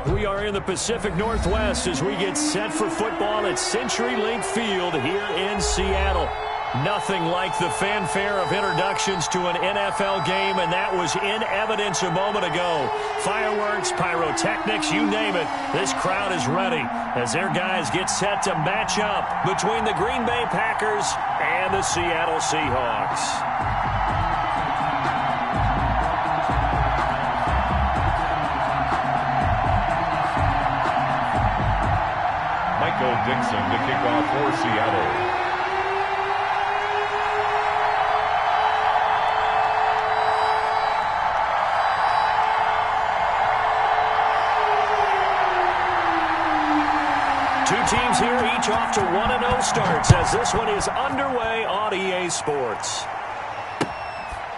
We are in the Pacific Northwest as we get set for football at CenturyLink Field here in Seattle. Nothing like the fanfare of introductions to an NFL game, and that was in evidence a moment ago. Fireworks, pyrotechnics, you name it. This crowd is ready as their guys get set to match up between the Green Bay Packers and the Seattle Seahawks. Michael Dixon to kick off for Seattle. Two teams here, each off to 1-0 starts as this one is underway on EA Sports.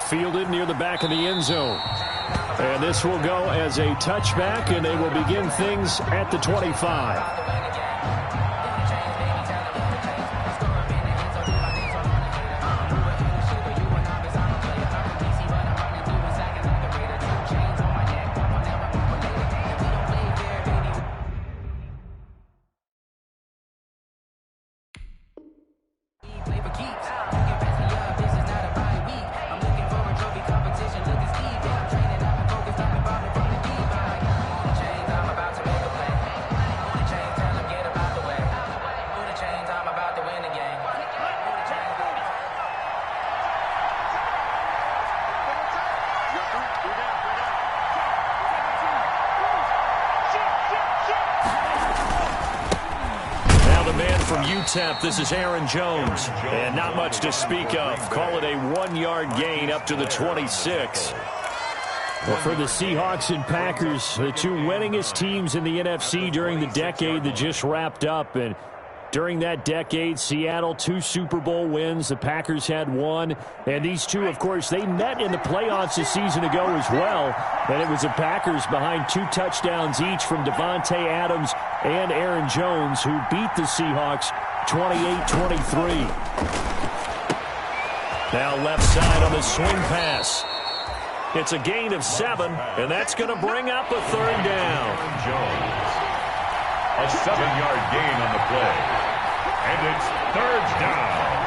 Fielded near the back of the end zone. And this will go as a touchback, and they will begin things at the 25. From UTEP, this is Aaron Jones, and not much to speak of. Call it a 1-yard gain up to the 26. Well, for the Seahawks and Packers, the two winningest teams in the NFC during the decade that just wrapped up. And during that decade, Seattle, 2 Super Bowl wins. The Packers had 1. And these two, of course, they met in the playoffs a season ago as well. And it was the Packers behind 2 touchdowns each from Devontae Adams and Aaron Jones, who beat the Seahawks 28-23. Now left side on the swing pass. It's a gain of 7, and that's going to bring up a 3rd down. Jones. A 7-yard gain on the play. And it's 3rd down.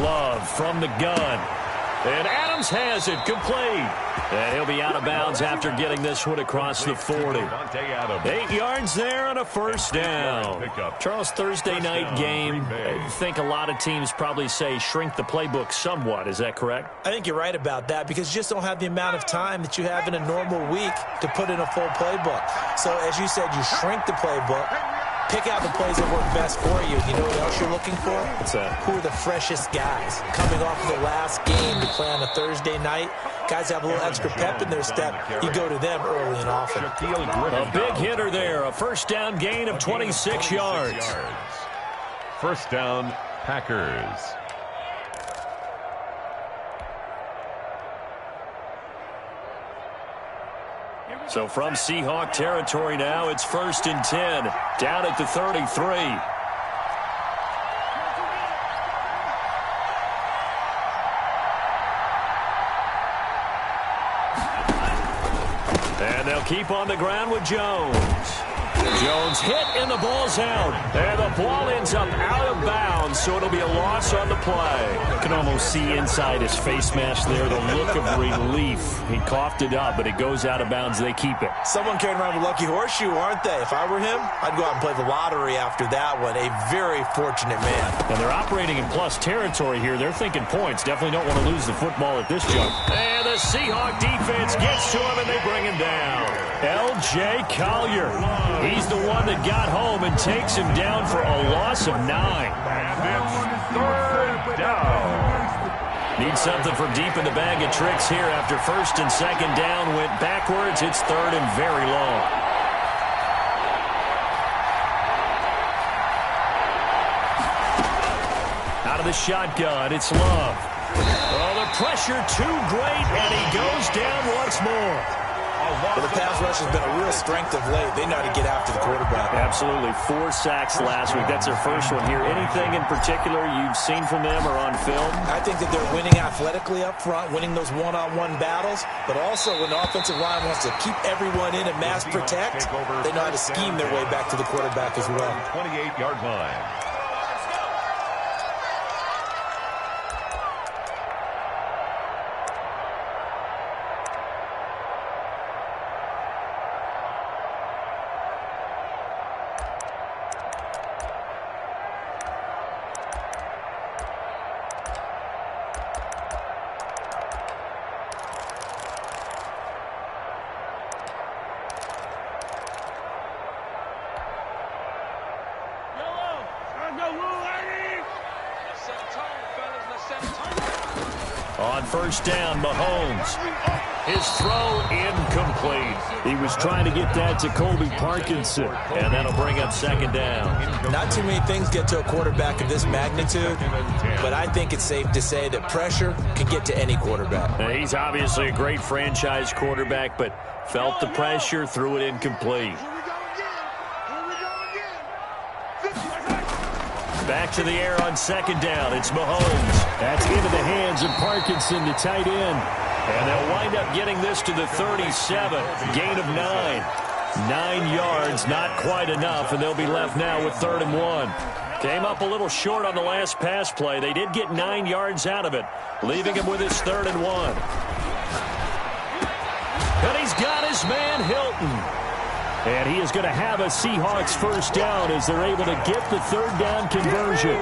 Love from the gun. And Adams has it complete. And he'll be out of bounds after getting this one across the 40. 8 yards there on a 1st down. Charles, Thursday night game, I think a lot of teams probably say shrink the playbook somewhat. Is that correct? I think you're right about that because you just don't have the amount of time that you have in a normal week to put in a full playbook. So, as you said, you shrink the playbook. Pick out the plays that work best for you. You know what else you're looking for? What's that? Who are the freshest guys? Coming off of the last game to play on a Thursday night, guys have a little extra pep in their step. You go to them early and often. A big hitter there. A 1st down gain of 26 yards. 1st down, Packers. So from Seahawk territory now, it's 1st and 10. Down at the 33. And they'll keep on the ground with Jones. Jones hit and the ball's out. And the ball ends up out of bounds, so it'll be a loss on the play. You can almost see inside his face mask there the look of relief. He coughed it up, but it goes out of bounds. They keep it. Someone carrying around a lucky horseshoe, aren't they? If I were him, I'd go out and play the lottery after that one. A very fortunate man. And they're operating in plus territory here. They're thinking points. Definitely don't want to lose the football at this jump. And the Seahawk defense gets to him, and they bring him down. L.J. Collier. He's the one that got home and takes him down for a loss of 9. And it's 3rd down. Need something from deep in the bag of tricks here after 1st and 2nd down went backwards. It's 3rd and very long. Out of the shotgun, it's Love. Oh, the pressure too great, and he goes down once more. Well, the pass rush has been a real strength of late. They know how to get after the quarterback. Absolutely. 4 sacks last week. That's their first one here. Anything in particular you've seen from them or on film? I think that they're winning athletically up front, winning those one-on-one battles, but also when the offensive line wants to keep everyone in and mass protect, they know how to scheme their way back to the quarterback as well. 28-yard line. On first down, Mahomes. His throw incomplete. He was trying to get that to Colby Parkinson, and that'll bring up second down. Not too many things get to a quarterback of this magnitude, but I think it's safe to say that pressure can get to any quarterback. Now, he's obviously a great franchise quarterback, but felt the pressure, threw it incomplete. Back to the air on second down. It's Mahomes. That's into the hands of Parkinson, the tight end. And they'll wind up getting this to the 37. Gain of 9. 9 yards, not quite enough, and they'll be left now with 3rd and 1. Came up a little short on the last pass play. They did get 9 yards out of it, leaving him with his 3rd and 1. And he's got his man Hilton. And he is going to have a Seahawks first down as they're able to get the 3rd down conversion.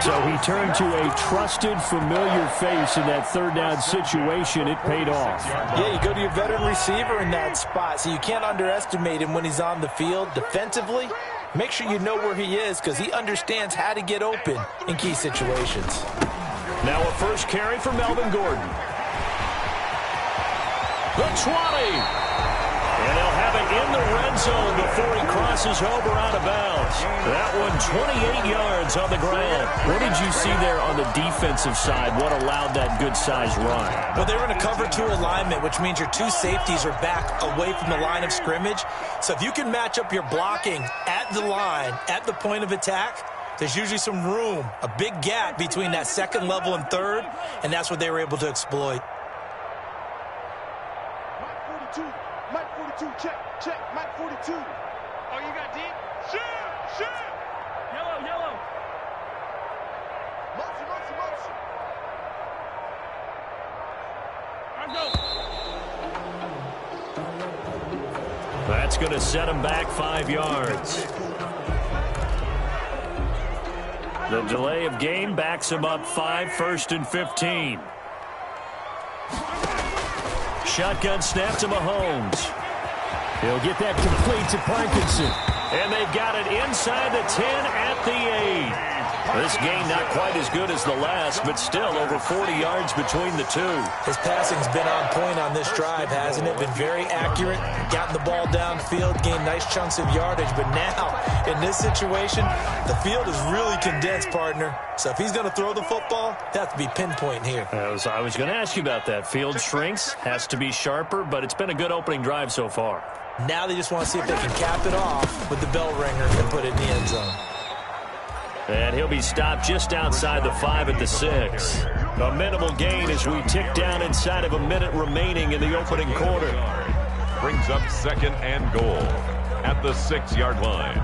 So he turned to a trusted, familiar face in that 3rd down situation. It paid off. Yeah, you go to your veteran receiver in that spot, so you can't underestimate him when he's on the field defensively. Make sure you know where he is because he understands how to get open in key situations. Now a first carry for Melvin Gordon. The 20. And they'll have it in the red zone before he crosses over out of bounds. That one 28 yards on the ground. What did you see there on the defensive side? What allowed that good-sized run? Well, they were in a cover 2 alignment, which means your 2 safeties are back away from the line of scrimmage. So if you can match up your blocking at the line, at the point of attack, there's usually some room, a big gap between that 2nd level and 3rd, and that's what they were able to exploit. Mike 42, check, Mike 42. Oh, you got deep? Shoot! Yellow. Motion. That's going to set him back 5 yards. The delay of game backs him up 5, 1st and 15. Shotgun snap to Mahomes. He'll get that complete to Parkinson. And they've got it inside the 10 at the 8. This game not quite as good as the last, but still over 40 yards between the two. His passing's been on point on this drive, hasn't it? Been very accurate, gotten the ball downfield, gained nice chunks of yardage. But now, in this situation, the field is really condensed, partner. So if he's going to throw the football, they have to be pinpoint here. I was going to ask you about that. Field shrinks, has to be sharper, but it's been a good opening drive so far. Now they just want to see if they can cap it off with the bell ringer and put it in the end zone. And he'll be stopped just outside the 5 at the 6. A minimal gain as we tick down inside of a minute remaining in the opening quarter. Brings up 2nd and goal at the 6-yard line.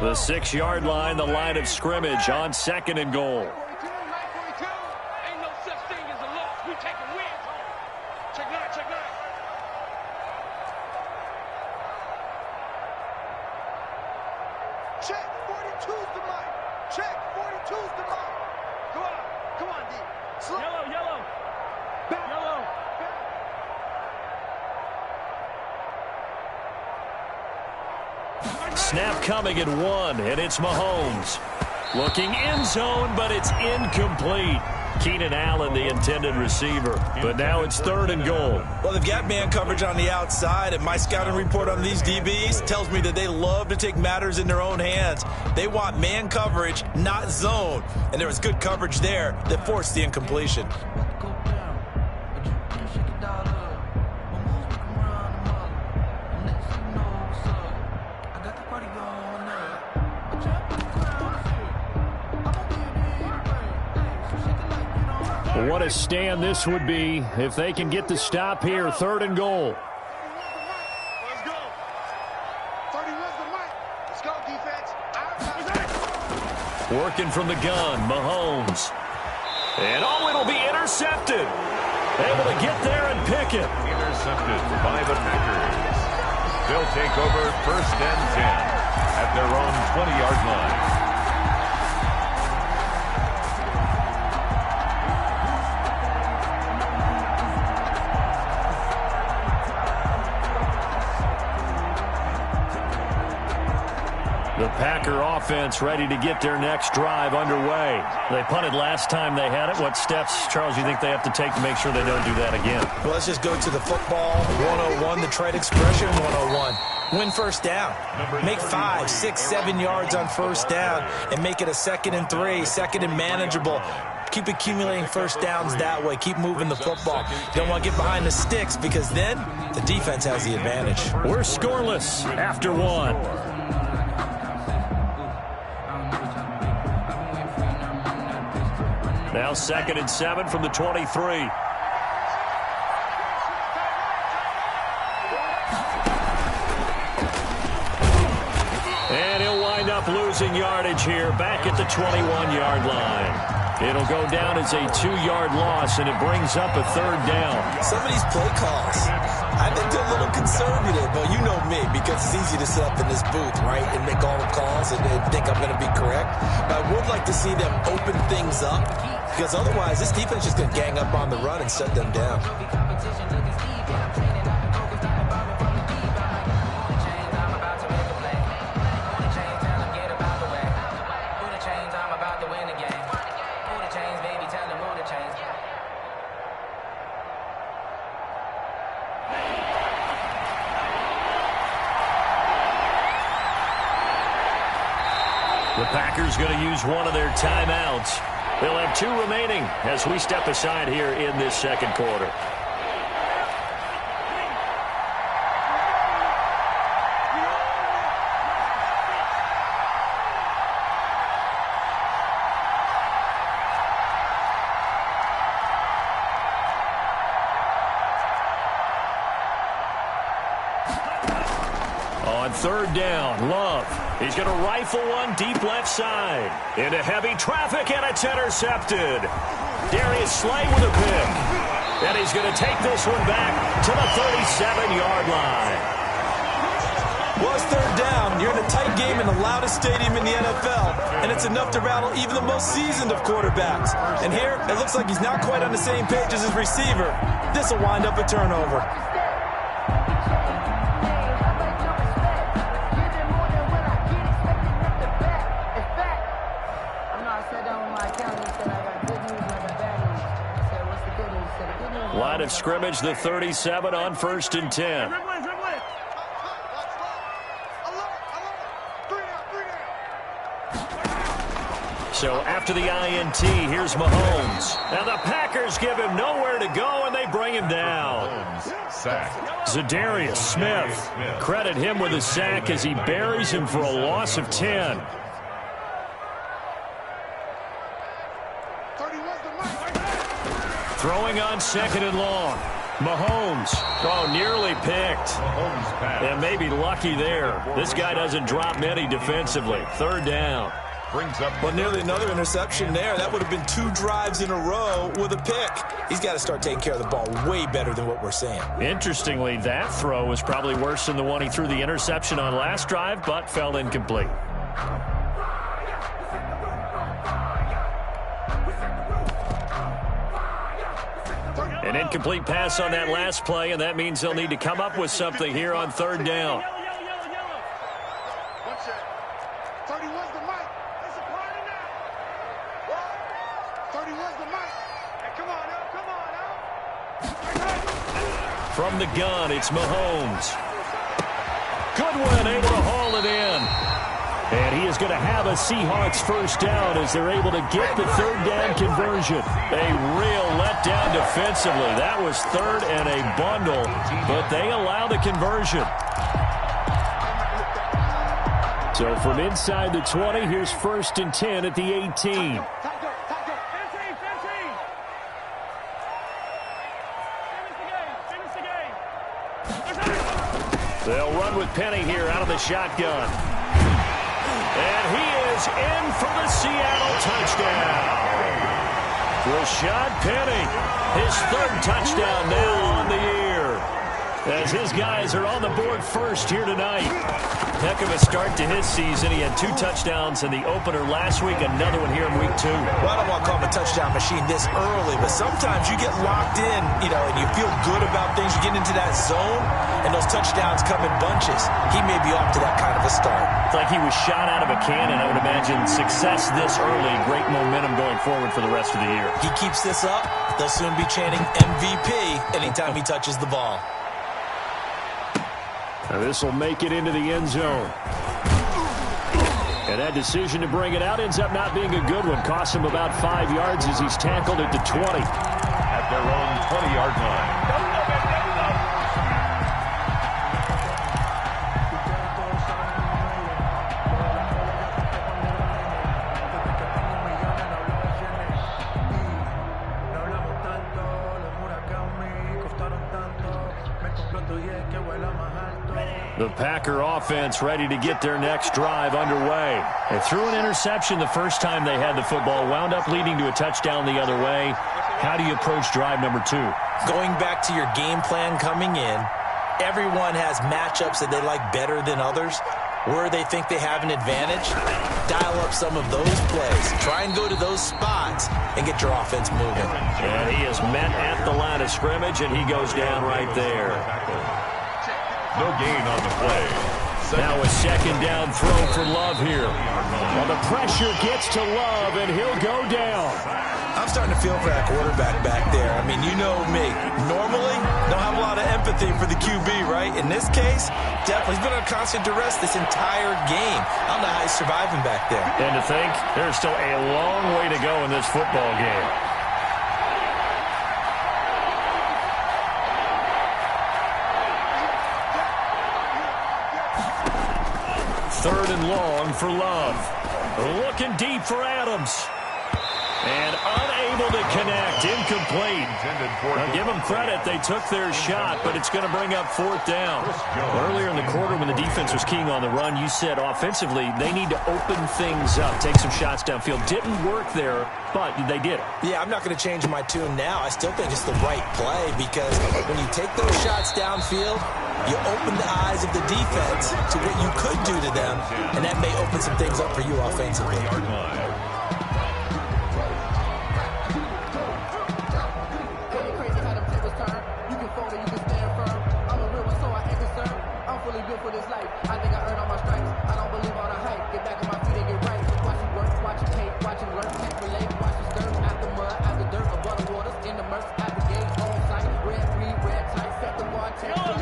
The 6-yard line, the line of scrimmage on 2nd and goal. Ain't no such thing as a loss. We take a win home. Check that. Check 42's the mic. Check 42's the mic. Come on, D. Slow. Yellow. Back. Yellow. Snap coming at 1, and it's Mahomes. Looking end zone, but it's incomplete. Keenan Allen, the intended receiver. But now it's 3rd and goal. Well, they've got man coverage on the outside, and my scouting report on these DBs tells me that they love to take matters in their own hands. They want man coverage, not zone. And there was good coverage there that forced the incompletion. What a stand this would be if they can get the stop here. 3rd and goal. Let's go. 31's the mic. Let's go, defense. Working from the gun, Mahomes. And it'll be intercepted. Able to get there and pick it. Intercepted by the Packers. They'll take over 1st and 10 at their own 20-yard line. The Packer offense ready to get their next drive underway. They punted last time they had it. What steps, Charles, you think they have to take to make sure they don't do that again? Well, let's just go to the football 101, the trade expression 101. Win 1st down. Make 5, 6, 7 yards on 1st down and make it a 2nd and 3, 2nd and manageable. Keep accumulating 1st downs that way. Keep moving the football. You don't want to get behind the sticks because then the defense has the advantage. We're scoreless after 1. Now 2nd and 7 from the 23. And he'll wind up losing yardage here back at the 21-yard line. It'll go down as a 2-yard loss, and it brings up a 3rd down. Some of these play calls, I think they're a little conservative, but you know me, because it's easy to sit up in this booth, right, and make all the calls and think I'm going to be correct. But I would like to see them open things up, because otherwise this defense is just going to gang up on the run and shut them down. The Packers going to use one of their timeouts. They'll have 2 remaining as we step aside here in this 2nd quarter. On 3rd down, Love. He's going to rifle one deep left side. Into heavy traffic, and it's intercepted. Darius Slay with a pick. And he's going to take this one back to the 37-yard line. Well, it's 3rd down. You're in a tight game in the loudest stadium in the NFL, and it's enough to rattle even the most seasoned of quarterbacks. And here, it looks like he's not quite on the same page as his receiver. This will wind up a turnover. Line of scrimmage, the 37 on 1st and 10. So after the INT, here's Mahomes. Now the Packers give him nowhere to go, and they bring him down. Zadarius Smith. Credit him with a sack as he buries him for a loss of 10. Throwing on 2nd and long. Mahomes. Oh, nearly picked. And maybe lucky there. This guy doesn't drop many defensively. 3rd down. Well, nearly another interception there. That would have been 2 drives in a row with a pick. He's got to start taking care of the ball way better than what we're seeing. Interestingly, that throw was probably worse than the one he threw the interception on last drive, but fell incomplete. An incomplete pass on that last play, and that means they'll need to come up with something here on 3rd down. From the gun, it's Mahomes. Goodwin able to haul it in. And he is going to have a Seahawks 1st down as they're able to get the 3rd down conversion. A real letdown defensively. That was 3rd and a bundle, but they allow the conversion. So from inside the 20, here's 1st and 10 at the 18. They'll run with Penny here out of the shotgun. And he is in for the Seattle touchdown. Rashad Penny, his 3rd touchdown now on the year, as his guys are on the board first here tonight. Heck of a start to his season. He had 2 touchdowns in the opener last week, another one here in week 2. Well, I don't want to call him a touchdown machine this early, but sometimes you get locked in, and you feel good about things. You get into that zone, and those touchdowns come in bunches. He may be off to that kind of a start. It's like he was shot out of a cannon. I would imagine success this early, great momentum going forward for the rest of the year. He keeps this up, they'll soon be chanting MVP anytime he touches the ball. Now this will make it into the end zone. And that decision to bring it out ends up not being a good one. Costs him about 5 yards as he's tackled at the 20. At their own 20-yard line. The Packer offense ready to get their next drive underway. They threw an interception the first time they had the football, wound up leading to a touchdown the other way. How do you approach drive number 2? Going back to your game plan coming in, everyone has matchups that they like better than others. Where they think they have an advantage, dial up some of those plays. Try and go to those spots and get your offense moving. And he is met at the line of scrimmage, and he goes down right there. No gain on the play. Now a 2nd down throw for Love here. Well, the pressure gets to Love, and he'll go down. I'm starting to feel for that quarterback back there. I mean, you know me. Normally, don't have a lot of empathy for the QB, right? In this case, definitely. He's been under constant duress this entire game. I don't know how he's surviving back there. And to think, there's still a long way to go in this football game. 3rd and long for Love. Looking deep for Adams. And unable to connect. Incomplete. Now give them credit. They took their shot, but it's going to bring up 4th down. Earlier in the quarter when the defense was keying on the run, you said offensively they need to open things up, take some shots downfield. Didn't work there, but they did it. Yeah, I'm not going to change my tune now. I still think it's the right play because when you take those shots downfield, you open the eyes of the defense to what you could do to them, and that may open some things up for you offensively.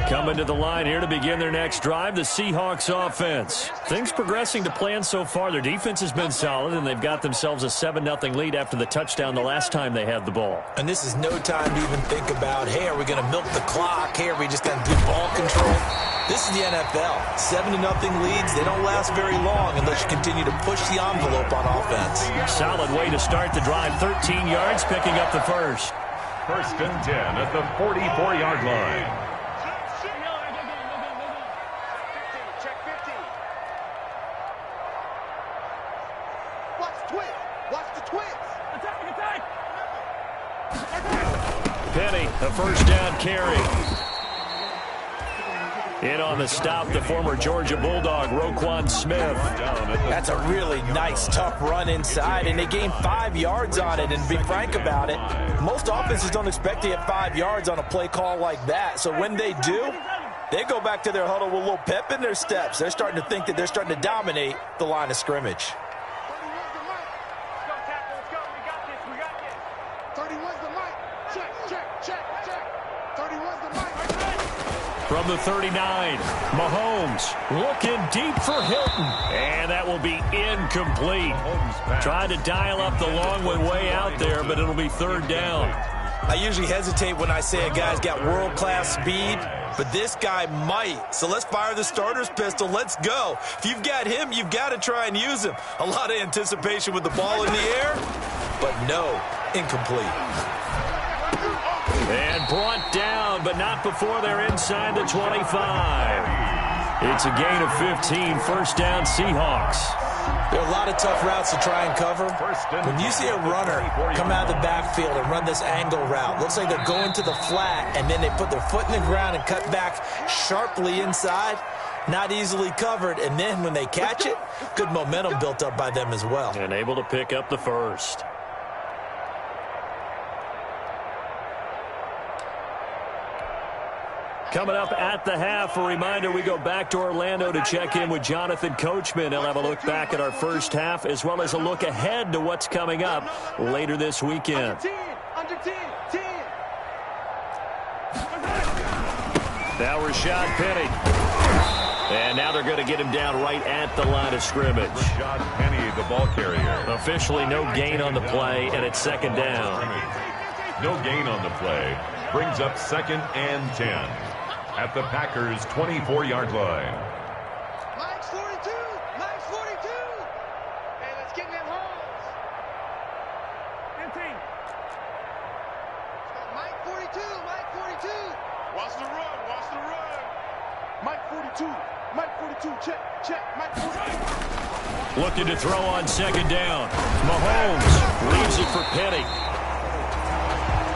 Coming to the line here to begin their next drive, the Seahawks offense. Things progressing to plan so far. Their defense has been solid, and they've got themselves a 7-0 lead after the touchdown the last time they had the ball. And this is no time to even think about, hey, are we going to milk the clock? Hey, are we just going to do ball control? This is the NFL. 7-0 leads, they don't last very long unless you continue to push the envelope on offense. Solid way to start the drive. 13 yards, picking up the first. 1st and 10 at the 44-yard line. Penny, a 1st down carry. In on the stop, the former Georgia Bulldog, Roquan Smith. That's a really nice, tough run inside, and they gained 5 yards on it. And to be frank about it, most offenses don't expect to get 5 yards on a play call like that. So when they do, they go back to their huddle with a little pep in their steps. They're starting to think that they're starting to dominate the line of scrimmage. From the 39, Mahomes looking deep for Hilton. And that will be incomplete. Tried to dial up the long way out there, but it'll be 3rd down. I usually hesitate when I say a guy's got world-class speed, but this guy might. So let's fire the starter's pistol. Let's go. If you've got him, you've got to try and use him. A lot of anticipation with the ball in the air, but no, incomplete. And brought down, but not before they're inside the 25. It's a gain of 15, first down Seahawks. There are a lot of tough routes to try and cover. When you see a runner come out of the backfield and run this angle route, looks like they're going to the flat, and then they put their foot in the ground and cut back sharply inside, not easily covered. And then when they catch it, good momentum built up by them as well. And able to pick up the first. Coming up at the half, a reminder, we go back to Orlando to check in with Jonathan Coachman. He'll have a look back at our first half as well as a look ahead to what's coming up later this weekend. Under 10. Now Rashad Penny. And now they're going to get him down right at the line of scrimmage. Rashad Penny, the ball carrier. Officially no gain on the play, and it's second down. No gain on the play. Brings up 2nd and 10. At the Packers' 24-yard line. Mike's 42. Mike's 42. Hey, let's get in them holes. 15. Mike 42. Mike 42. Watch the run. Watch the run. Mike 42. Mike 42. Check. Mike 42. Looking to throw on second down. Mahomes leaves it for Penny.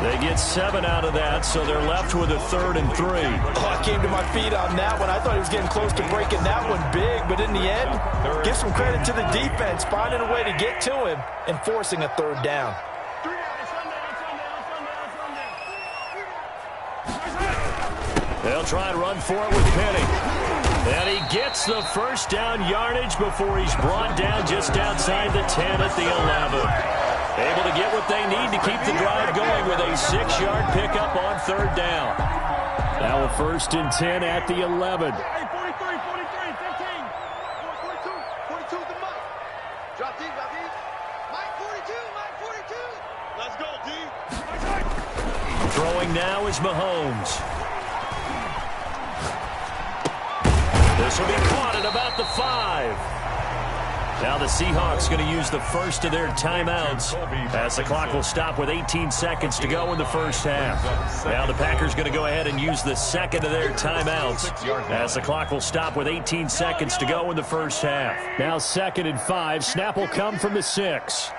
They get 7 out of that, so they're left with a 3rd and 3. Oh, I came to my feet on that one. I thought he was getting close to breaking that one big, but in the end, give some credit to the defense, finding a way to get to him and forcing a 3rd down. They'll try and run for it with Penny. And he gets the first down yardage before he's brought down just outside the 10 at the 11. Able to get what they need to keep the drive going with a 6-yard pickup on 3rd down. Now a 1st and 10 at the 11. 43, 15. 42 is the Mike. Drop deep. Mike 42, Mike 42. Let's go, D. Throwing now is Mahomes. This will be caught at about the 5. Now the Seahawks going to use the first of their timeouts as the clock will stop with 18 seconds to go in the first half. Now the Packers going to go ahead and use the second of their timeouts as the clock will stop with 18 seconds to go in the first half. Now 2nd and 5. Snap will come from the 6.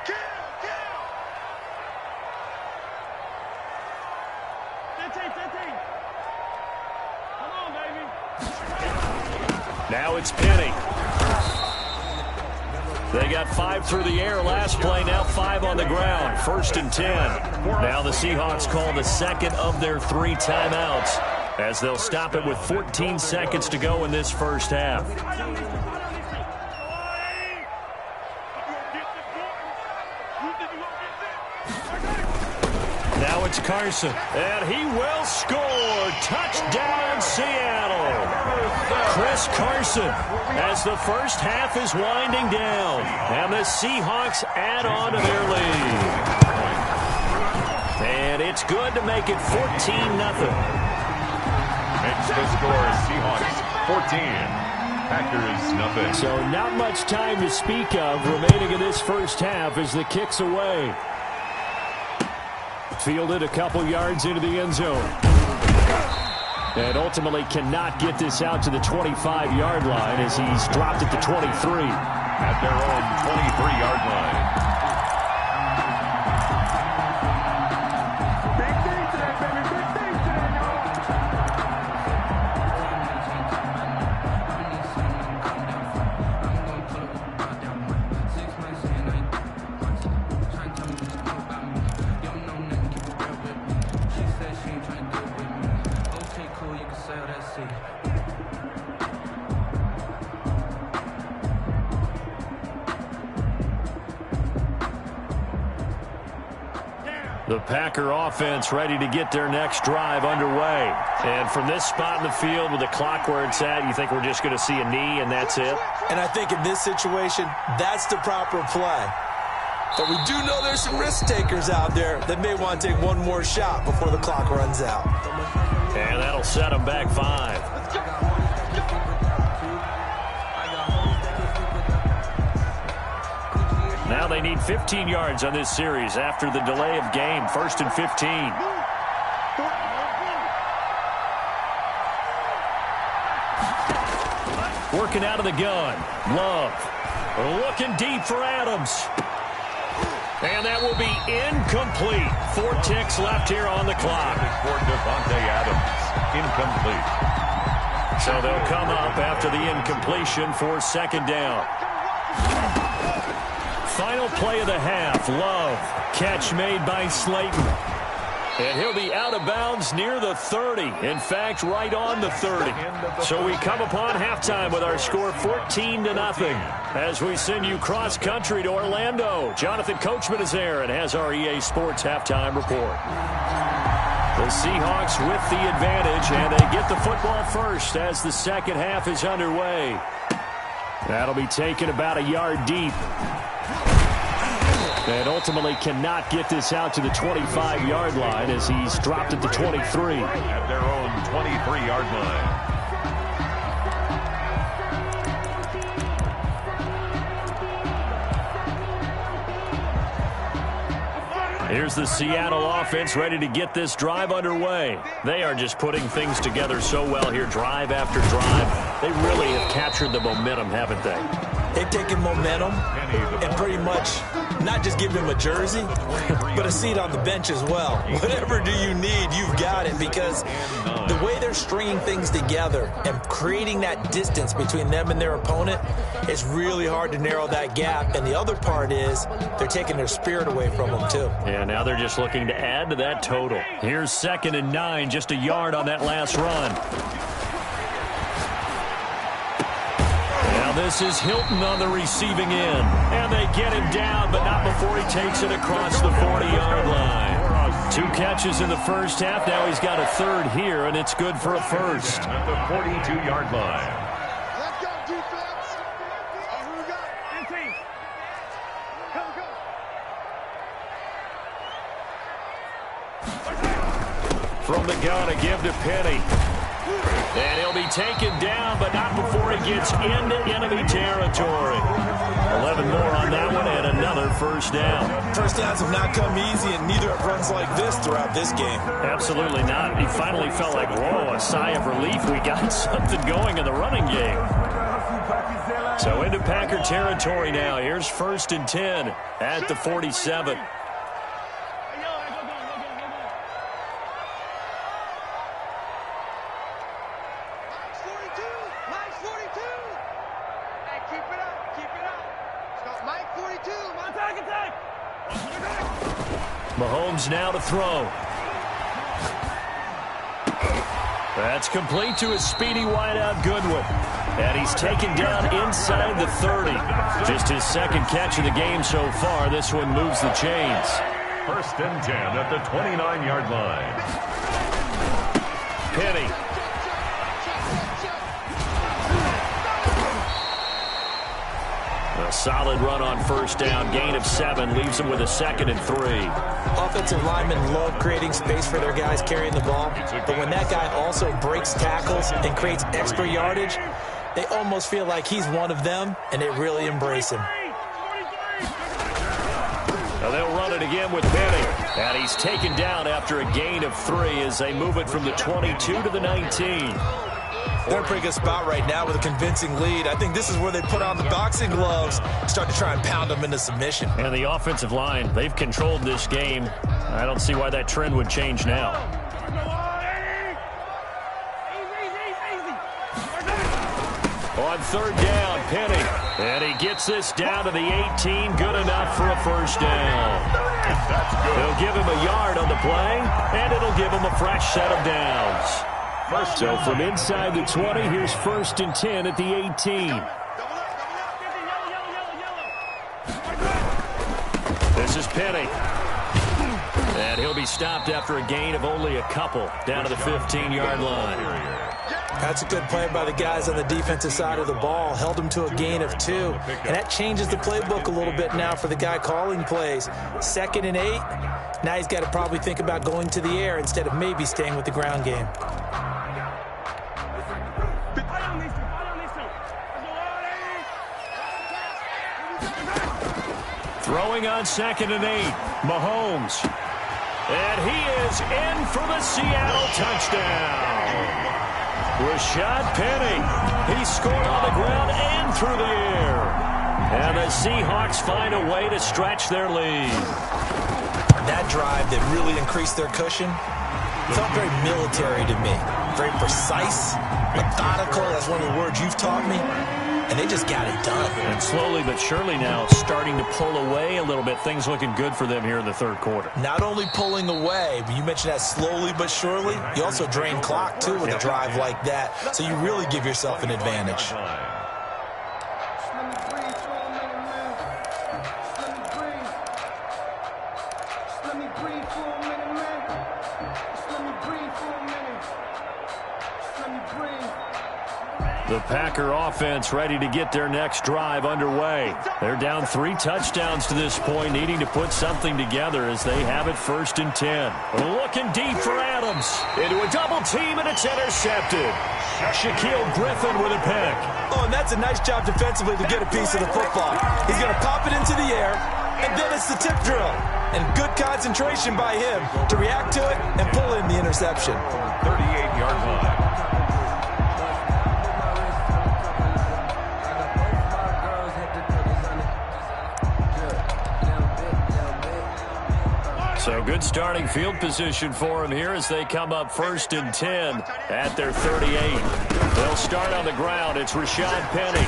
Now it's Penny. They got 5 through the air last play, now 5 on the ground. 1st and 10. Now the Seahawks call the second of their 3 timeouts as they'll stop it with 14 seconds to go in this first half. Now it's Carson, and he will score. Touchdown, Seattle. Chris Carson, as the first half is winding down, and the Seahawks add on to their lead. And it's good to make it 14-0. Makes the score Seahawks 14. Packers nothing. So not much time to speak of remaining in this first half as the kick's away. Fielded a couple yards into the end zone. And ultimately cannot get this out to the 25-yard line as he's dropped at the 23. At their own 23-yard line. Big thing today, baby. Big thing today, y'all. The Packer offense ready to get their next drive underway. And from this spot in the field with the clock where it's at, you think we're just going to see a knee and that's it? And I think in this situation, that's the proper play. But we do know there's some risk takers out there that may want to take one more shot before the clock runs out. And that'll set them back 5. Now they need 15 yards on this series after the delay of game. 1st and 15. Working out of the gun. Love. Looking deep for Adams. And that will be incomplete. 4 ticks left here on the clock. For Devontae Adams. Incomplete. So they'll come up after the incompletion for 2nd down. Final play of the half. Love. Catch made by Slayton. And he'll be out of bounds near the 30. In fact, right on the 30. So we come upon halftime with our score 14-0. As we send you cross-country to Orlando, Jonathan Coachman is there and has our EA Sports halftime report. The Seahawks with the advantage, and they get the football first as the second half is underway. That'll be taken about a yard deep. And ultimately cannot get this out to the 25-yard line as he's dropped at the 23. At their own 23-yard line. Here's the Seattle offense ready to get this drive underway. They are just putting things together so well here, drive after drive. They really have captured the momentum, haven't they? They've taken momentum and pretty much not just give him a jersey, but a seat on the bench as well. Whatever do you need, you've got it, because the way they're stringing things together and creating that distance between them and their opponent, it's really hard to narrow that gap. And the other part is they're taking their spirit away from them, too. Yeah, now they're just looking to add to that total. Here's 2nd and 9, just a yard on that last run. This is Hilton on the receiving end. And they get him down, but not before he takes it across the 40-yard line. 2 catches in the first half. Now he's got a 3rd here, and it's good for a first. At the 42-yard line. Let's go, defense. Who we got? 15. Go. From the gun, a give to Penny. And he'll be taken down, but not before he gets into enemy territory. 11 more on that one, and another first down. First downs have not come easy, and neither have runs like this throughout this game. Absolutely not. He finally felt like, whoa, a sigh of relief. We got something going in the running game. So into Packer territory now. Here's 1st and 10 at the 47. Mahomes now to throw. That's complete to his speedy wideout Goodwin. And he's taken down inside the 30. Just his 2nd catch of the game so far. This one moves the chains. 1st and 10 at the 29-yard line. Penny. A solid run on 1st down. Gain of 7 leaves them with a 2nd and 3. Offensive linemen love creating space for their guys carrying the ball. But when that guy also breaks tackles and creates extra yardage, they almost feel like he's one of them, and they really embrace him. Now they'll run it again with Penny. And he's taken down after a gain of 3 as they move it from the 22 to the 19. They're in a pretty good spot right now with a convincing lead. I think this is where they put on the boxing gloves, start to try and pound them into submission. And the offensive line, they've controlled this game. I don't see why that trend would change now. On 3rd down, Penny. And he gets this down to the 18. Good enough for a first down. They'll give him a yard on the play, and it'll give him a fresh set of downs. So from inside the 20, here's 1st and 10 at the 18. This is Penny. And he'll be stopped after a gain of only a couple down to the 15-yard line. That's a good play by the guys on the defensive side of the ball. Held them to a gain of 2. And that changes the playbook a little bit now for the guy calling plays. 2nd and 8. Now he's got to probably think about going to the air instead of maybe staying with the ground game. Throwing on 2nd and 8. Mahomes. And he is in for the Seattle touchdown. Rashad Penny. He scored on the ground and through the air. And the Seahawks find a way to stretch their lead. That drive that really increased their cushion felt very military to me. Very precise, methodical. That's one of the words you've taught me. And they just got it done. And slowly but surely now starting to pull away a little bit. Things looking good for them here in the 3rd quarter. Not only pulling away, but you mentioned that slowly but surely. You also drain clock, too, with a drive like that. So you really give yourself an advantage. The Packer offense ready to get their next drive underway. They're down 3 touchdowns to this point, needing to put something together as they have it 1st and 10. Looking deep for Adams. Into a double team, and it's intercepted. Shaquille Griffin with a pick. Oh, and that's a nice job defensively to get a piece of the football. He's going to pop it into the air, and then it's the tip drill. And good concentration by him to react to it and pull in the interception. 38-yard line. So good starting field position for him here as they come up 1st and 10 at their 38. They'll start on the ground. It's Rashad Penny.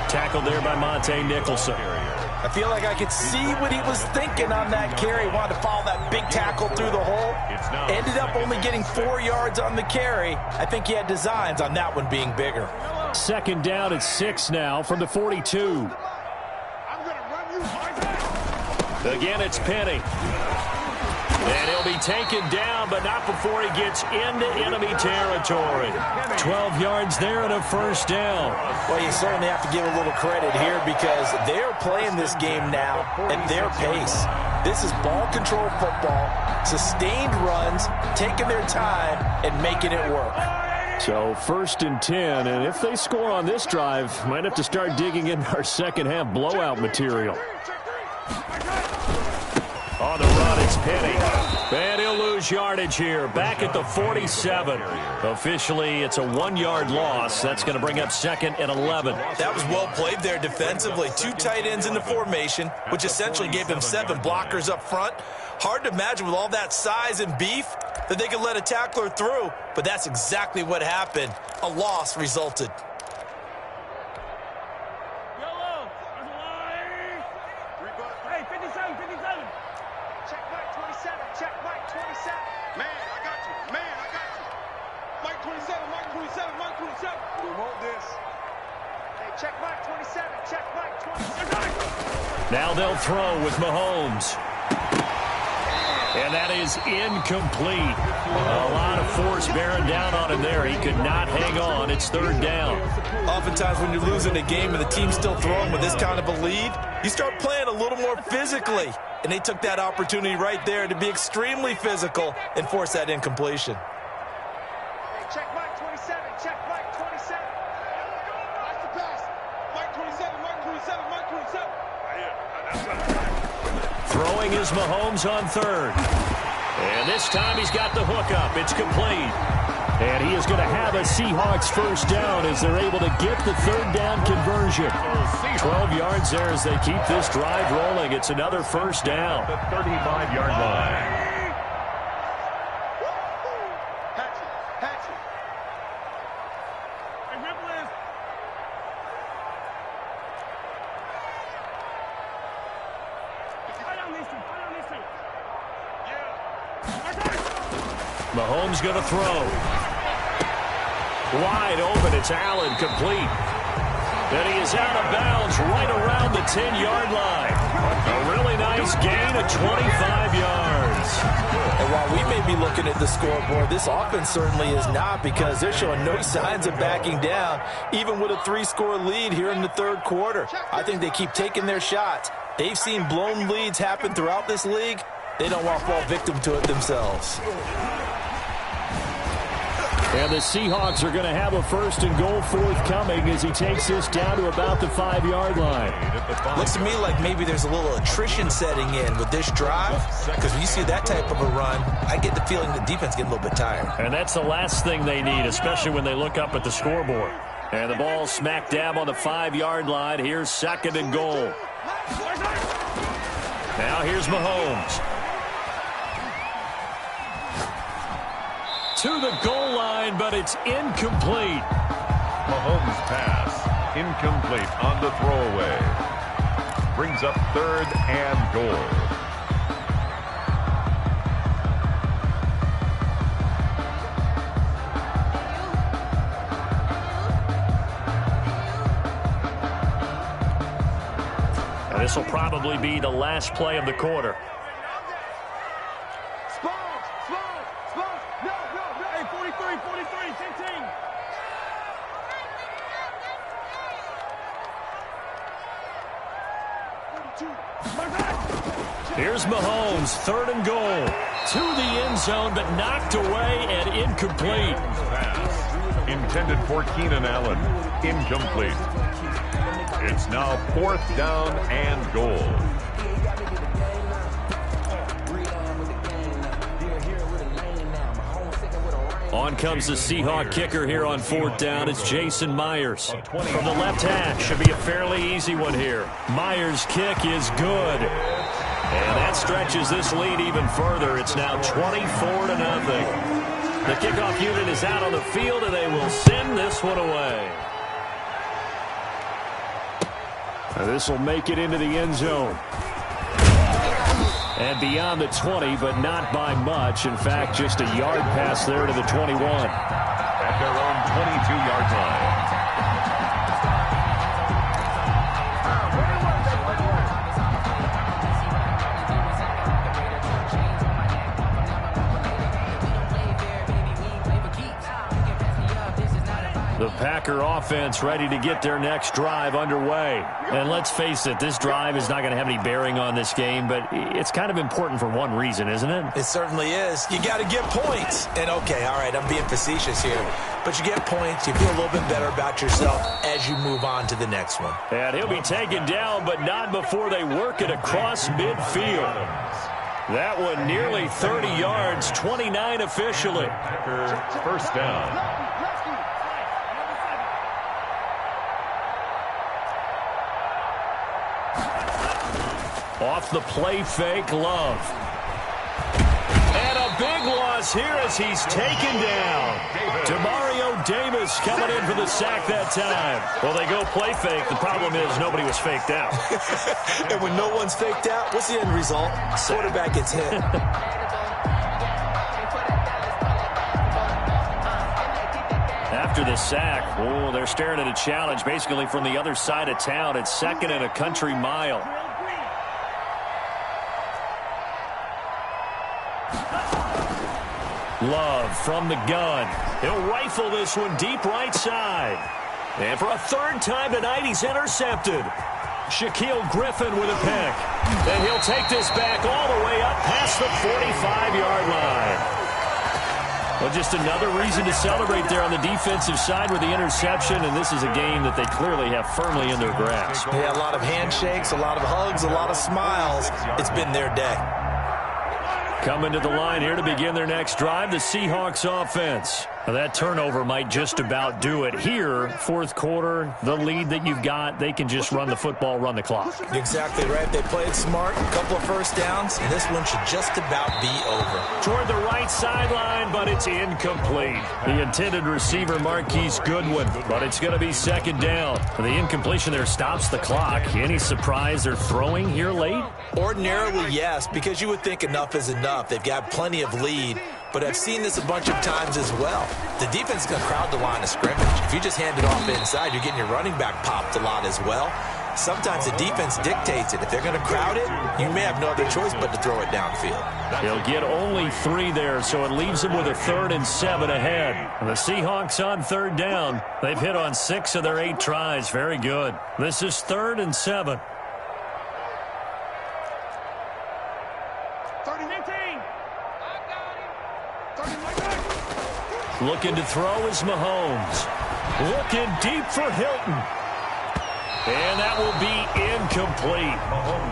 Tackled there by Monte Nicholson. I feel like I could see what he was thinking on that carry. Wanted to follow that big tackle through the hole. Ended up only getting 4 yards on the carry. I think he had designs on that one being bigger. 2nd down at 6 now from the 42. Again, it's Penny. And he'll be taken down, but not before he gets into enemy territory. 12 yards there and a 1st down. Well, you certainly have to give a little credit here because they're playing this game now at their pace. This is ball control football, sustained runs, taking their time and making it work. So 1st and 10, and if they score on this drive, might have to start digging in our 2nd half blowout material. On the run, it's Penny. And he'll lose yardage here. Back at the 47. Officially, it's a 1-yard loss. That's going to bring up 2nd and 11. That was well played there defensively. 2 tight ends in the formation, which essentially gave them 7 blockers up front. Hard to imagine with all that size and beef that they could let a tackler through, but that's exactly what happened. A loss resulted. Now they'll throw with Mahomes. And that is incomplete. A lot of force bearing down on him there. He could not hang on. It's 3rd down. Oftentimes when you're losing a game and the team's still throwing with this kind of a lead, you start playing a little more physically. And they took that opportunity right there to be extremely physical and force that incompletion. Check Mike 27. Check Mike 27. That's the pass. Mike 27. Mike 27. Mike 27. Throwing is Mahomes on 3rd. And this time he's got the hook up. It's complete. And he is going to have a Seahawks 1st down as they're able to get the 3rd down conversion. 12 yards there as they keep this drive rolling. It's another 1st down. The 35-yard line. Mahomes going to throw. Wide open. It's Allen, complete. And he is out of bounds right around the 10-yard line. A really nice gain of 25 yards. And while we may be looking at the scoreboard, this offense certainly is not, because they're showing no signs of backing down, even with a 3-score lead here in the third quarter. I think they keep taking their shots. They've seen blown leads happen throughout this league. They don't want to fall victim to it themselves. And the Seahawks are going to have a 1st and goal forthcoming as he takes this down to about the 5-yard line. Looks to me like maybe there's a little attrition setting in with this drive, because when you see that type of a run, I get the feeling the defense getting a little bit tired. And that's the last thing they need, especially when they look up at the scoreboard. And the ball smack dab on the 5-yard line. Here's 2nd and goal. Now here's Mahomes. To the goal line, but it's incomplete. Mahomes' pass incomplete on the throwaway. Brings up 3rd and goal. And this will probably be the last play of the quarter. Here's Mahomes, 3rd and goal. To the end zone, but knocked away and incomplete. Pass intended for Keenan Allen. Incomplete. It's now 4th down and goal. On comes the Seahawk kicker here on 4th down. It's Jason Myers. From the left hash, should be a fairly easy one here. Myers' kick is good. And that stretches this lead even further. It's now 24-0. The kickoff unit is out on the field, and they will send this one away. This will make it into the end zone. And beyond the 20, but not by much. In fact, just a yard pass there to the 21. At their own 22-yard line. The Packer offense ready to get their next drive underway. And let's face it, this drive is not going to have any bearing on this game, but it's kind of important for one reason, isn't it? It certainly is. You got to get points. And, okay, all right, I'm being facetious here. But you get points, you feel a little bit better about yourself as you move on to the next one. And he'll be taken down, but not before they work it across midfield. That one nearly 30 yards, 29 officially. Packer 1st down. Off the play fake, Love. And a big loss here as he's taken down. Demario Davis coming in for the sack that time. Well, they go play fake. The problem is nobody was faked out. And when no one's faked out, what's the end result? Quarterback gets hit. After the sack, oh, they're staring at a challenge basically from the other side of town. It's 2nd and a country mile. Love from the gun. He'll rifle this one deep right side. And for a 3rd time tonight, he's intercepted. Shaquille Griffin with a pick. And he'll take this back all the way up past the 45-yard line. Well, just another reason to celebrate there on the defensive side with the interception, and this is a game that they clearly have firmly in their grasp. Yeah, a lot of handshakes, a lot of hugs, a lot of smiles. It's been their day. Coming to the line here to begin their next drive, the Seahawks offense. Now that turnover might just about do it. Here, 4th quarter, the lead that you've got, they can just run the football, run the clock. Exactly right. They played smart, a couple of 1st downs, and this one should just about be over. Toward the right sideline, but it's incomplete. The intended receiver, Marquise Goodwin, but it's going to be 2nd down. The incompletion there stops the clock. Any surprise they're throwing here late? Ordinarily, yes, because you would think enough is enough. They've got plenty of lead. but I've seen this a bunch of times as well. The defense is going to crowd the line of scrimmage. If you just hand it off inside, you're getting your running back popped a lot as well. Sometimes the defense dictates it. If they're going to crowd it, you may have no other choice but to throw it downfield. He'll get only 3 there, so it leaves him with a 3rd and 7 ahead. The Seahawks on 3rd down. They've hit on 6 of their 8 tries. Very good. This is 3rd and 7. 30-19. Looking to throw is Mahomes. Looking deep for Hilton. And that will be incomplete.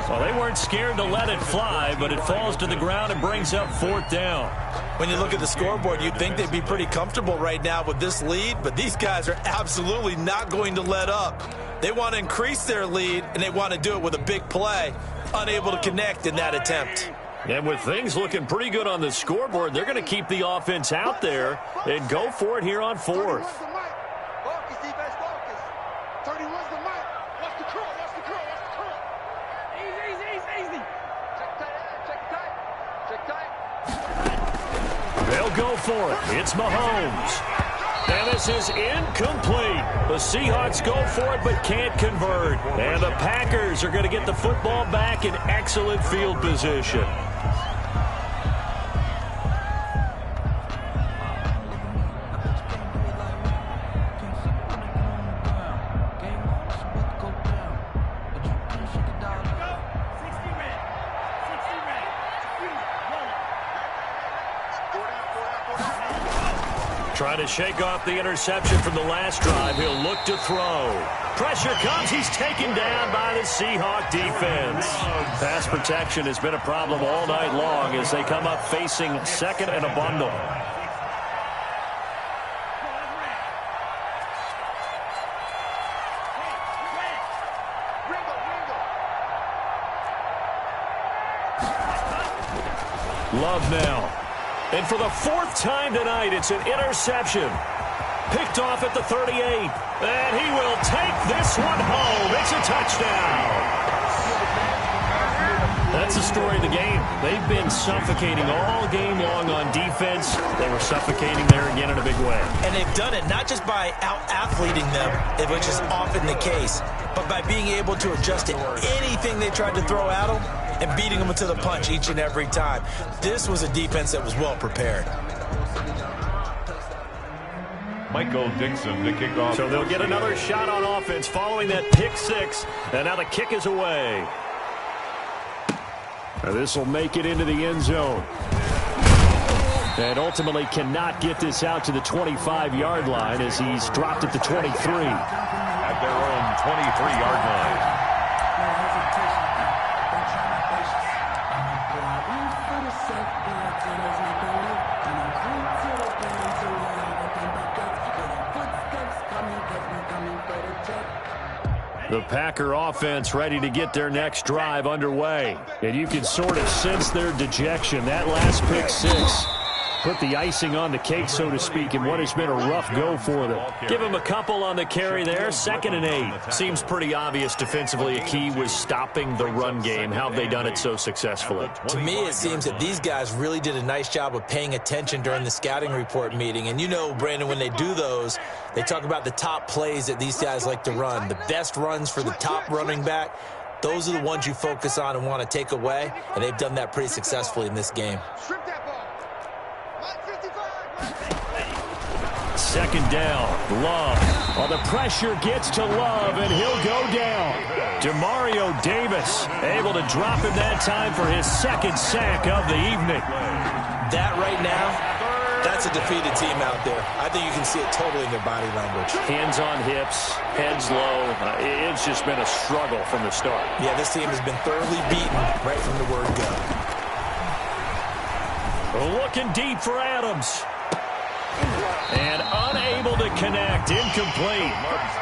Well, they weren't scared to let it fly, but it falls to the ground and brings up 4th down. When you look at the scoreboard, you'd think they'd be pretty comfortable right now with this lead, but these guys are absolutely not going to let up. They want to increase their lead, and they want to do it with a big play, unable to connect in that attempt. And with things looking pretty good on the scoreboard, they're going to keep the offense out there and go for it here on 4th. Focus, defense, focus. 31's the mic. Watch the curl, watch the curl, watch the curl. Easy. Check tight. They'll go for it. It's Mahomes. And this is incomplete. The Seahawks go for it but can't convert. And the Packers are going to get the football back in excellent field position. Trying to shake off the interception from the last drive. He'll look to throw. Pressure comes. He's taken down by the Seahawk defense. Pass protection has been a problem all night long as they come up facing 2nd and a bundle. Love now. And for the 4th time tonight, it's an interception. Picked off at the 38. And he will take this one home. It's a touchdown. That's the story of the game. They've been suffocating all game long on defense. They were suffocating there again in a big way. And they've done it not just by out-athleting them, which is often the case, but by being able to adjust to anything they tried to throw at them and beating them to the punch each and every time. This was a defense that was well prepared. Michael Dixon to kick off. So they'll get another shot on offense following that pick 6. And now the kick is away. This will make it into the end zone. And ultimately cannot get this out to the 25-yard line as he's dropped at the 23. At their own 23-yard line. The Packer offense ready to get their next drive underway. And you can sort of sense their dejection. That last pick 6 put the icing on the cake, so to speak, in what has been a rough go for them. Give them a couple on the carry there. 2nd and 8. Seems pretty obvious defensively a key was stopping the run game. How have they done it so successfully? To me, it seems that these guys really did a nice job of paying attention during the scouting report meeting. And you know, Brandon, when they do those, they talk about the top plays that these guys like to run. The best runs for the top running back. Those are the ones you focus on and want to take away. And they've done that pretty successfully in this game. Strip that ball. 2nd down. Love. Well, the pressure gets to Love, and he'll go down. Demario Davis able to drop him that time for his 2nd sack of the evening. That right now, that's a defeated team out there. I think you can see it totally in their body language. Hands on hips, heads low. It's just been a struggle from the start. Yeah, this team has been thoroughly beaten right from the word go. Looking deep for Adams. And unable to connect. Incomplete.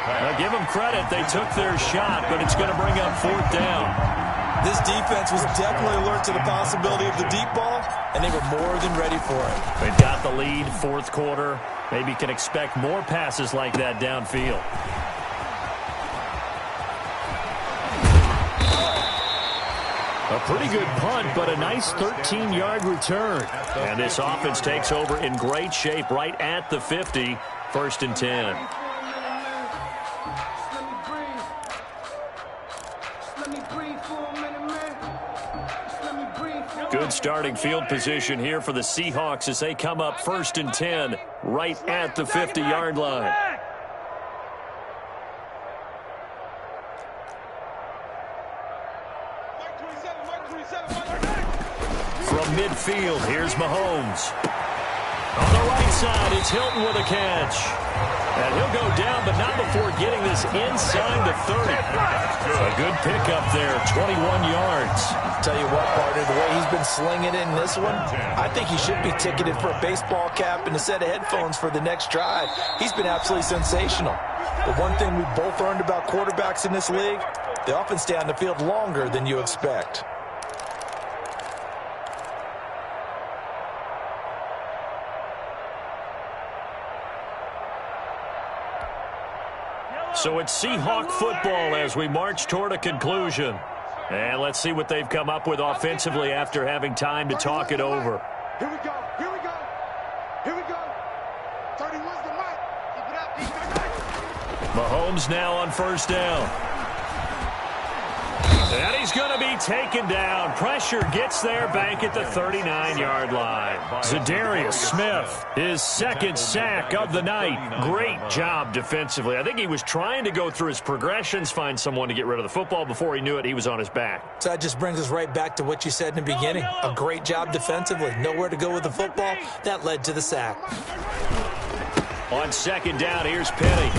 Now give them credit. They took their shot, but it's going to bring up 4th down. This defense was definitely alert to the possibility of the deep ball, and they were more than ready for it. They've got the lead, 4th quarter. Maybe can expect more passes like that downfield. A pretty good punt, but a nice 13-yard return. And this offense takes over in great shape right at the 50, 1st and 10. Good starting field position here for the Seahawks as they come up 1st and 10 right at the 50-yard line. From midfield, here's Mahomes. On the right side, it's Hilton with a catch. And he'll go down, but not before getting this inside the 30. A good pickup there, 21 yards. Tell you what, partner, the way he's been slinging it in this one, I think he should be ticketed for a baseball cap and a set of headphones for the next drive. He's been absolutely sensational. But one thing we both learned about quarterbacks in this league, they often stay on the field longer than you expect. So it's Seahawk football as we march toward a conclusion. And let's see what they've come up with offensively after having time to talk it over. Here we go. Here we go. Here we go. 31's the mic. Keep it up. Keep it up. Mahomes now on 1st down. And he's going to be taken down. Pressure gets there back at the 39-yard line. Zadarius Smith, his 2nd sack of the night. Great job defensively. I think he was trying to go through his progressions, find someone to get rid of the football. Before he knew it, he was on his back. So that just brings us right back to what you said in the beginning. A great job defensively. Nowhere to go with the football. That led to the sack. On 2nd down, here's Penny.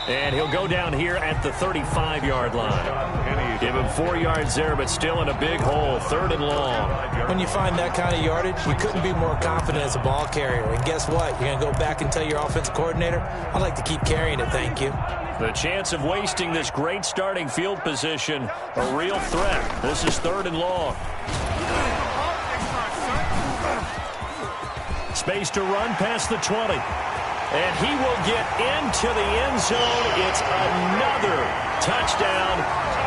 And he'll go down here at the 35-yard line. Give him 4 yards there, but still in a big hole, 3rd and long. When you find that kind of yardage, you couldn't be more confident as a ball carrier. And guess what? You're going to go back and tell your offensive coordinator, I'd like to keep carrying it, thank you. The chance of wasting this great starting field position, a real threat. This is 3rd and long. Space to run past the 20. And he will get into the end zone. It's another touchdown.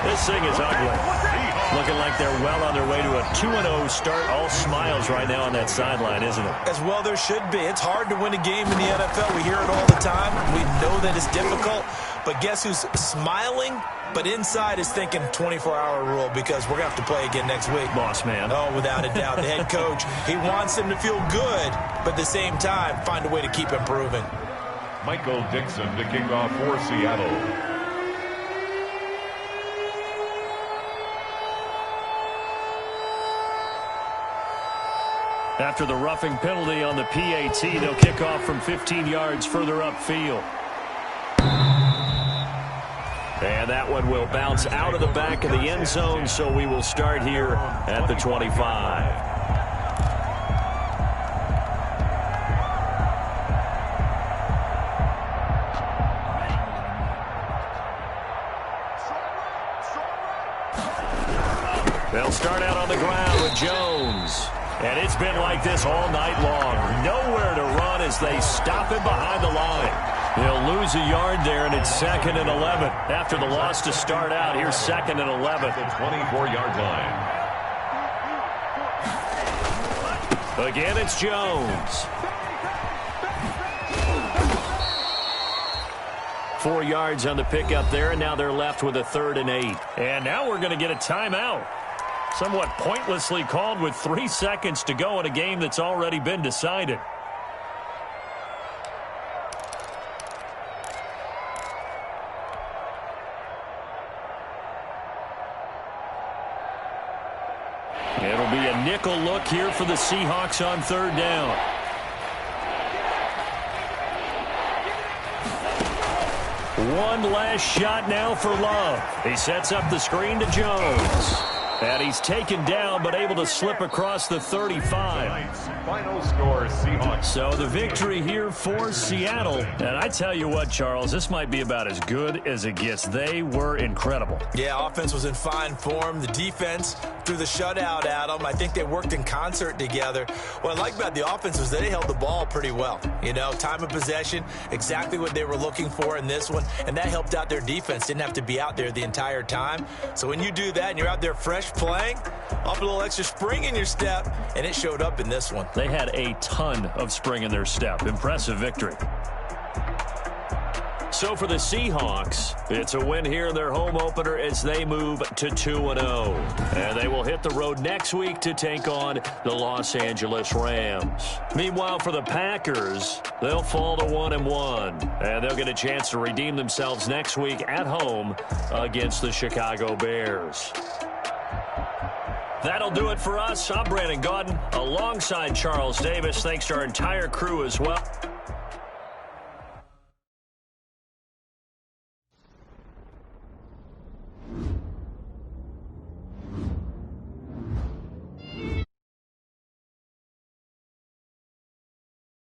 This thing is ugly. Looking like they're well on their way to a 2-0 start. All smiles right now on that sideline, isn't it? As well there should be. It's hard to win a game in the NFL. We hear it all the time. We know that it's difficult. But guess who's smiling? But inside is thinking 24-hour rule because we're going to have to play again next week. Boss man. Oh, without a doubt. The head coach, he wants them to feel good, but at the same time, find a way to keep improving. Michael Dixon to kick off for Seattle. After the roughing penalty on the PAT, they'll kick off from 15 yards further upfield. And that one will bounce out of the back of the end zone, so we will start here at the 25. They'll start out on the ground with Jones. And it's been like this all night long. Nowhere to run as they stop him behind the line. He'll lose a yard there, and it's 2nd and 11. After the loss to start out, here's 2nd and 11. The 24-yard line. Again, it's Jones. 4 yards on the pickup there, and now they're left with a 3rd and 8. And now we're going to get a timeout. Somewhat pointlessly called with 3 seconds to go in a game that's already been decided. It'll be a nickel look here for the Seahawks on 3rd down. One last shot now for Love. He sets up the screen to Jones. And he's taken down, but able to slip across the 35. Final score, Seahawks. So the victory here for Seattle. And I tell you what, Charles, this might be about as good as it gets. They were incredible. Yeah, offense was in fine form. The defense threw the shutout at them. I think they worked in concert together. What I like about the offense was they held the ball pretty well. You know, time of possession, exactly what they were looking for in this one. And that helped out their defense. Didn't have to be out there the entire time. So when you do that and you're out there fresh playing, up a little extra spring in your step, and it showed up in this one. They had a ton of spring in their step. Impressive victory. So for the Seahawks, it's a win here in their home opener as they move to 2-0. And they will hit the road next week to take on the Los Angeles Rams. Meanwhile, for the Packers, they'll fall to 1-1. And they'll get a chance to redeem themselves next week at home against the Chicago Bears. That'll do it for us. I'm Brandon Gaudin alongside Charles Davis. Thanks to our entire crew as well.